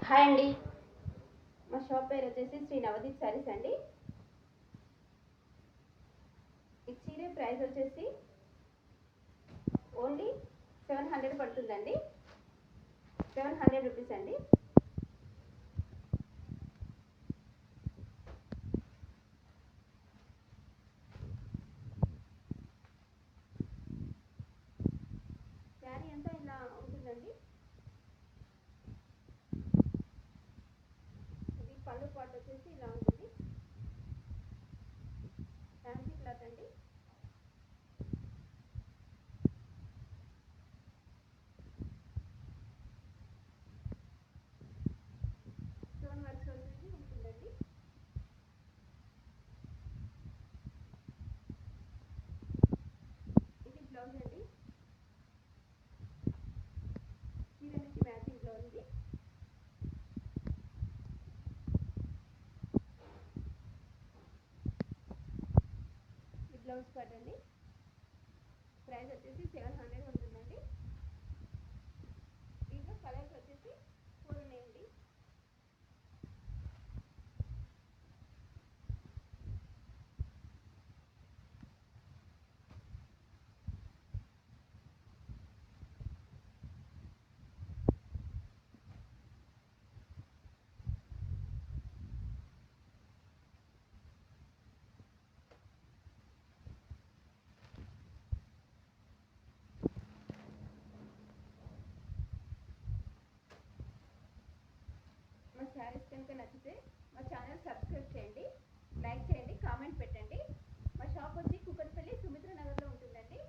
Hi అండి. మా shop పేరు వచ్చేసి శ్రీ నవదీప్ శారీస్ అండి. ఈ చీర ప్రైస్ వచ్చేసి ఓన్లీ 700 పడుతుందండి. 700 రూపీస్ అండి. శారీ అంతా ఇలా ఉంటుందండి. ఇది పళ్ళు పాటు వచ్చేసి ఇలా ఉంటుంది. ఫ్యాన్సీ క్లాత్ అండి. స్టోన్ వర్క్స్ వచ్చేసి ఉంటుందండి. ఇది బ్లౌజ్ అండి. చీరనికి మ్యాచింగ్ బ్లౌజ్ ఇది. ఈ బ్లౌజ్ పార్ట్ అండి. ప్రైస్ వచ్చేసి 700 ఉంటుందండి. దీంట్లో కలర్స్ వచ్చేసి 4 ఉన్నాయండి. మా శారీస్ కనుక నచ్చితే మా ఛానల్ సబ్స్క్రైబ్ చేయండి, లైక్ చేయండి, కామెంట్ పెట్టండి. మా షాప్ వచ్చి కుకట్పల్లి సుమిత్ర నగర్లో ఉంటుందండి.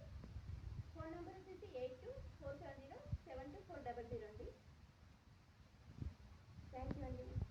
ఫోన్ నెంబర్ వచ్చేసి 8247072400 అండి.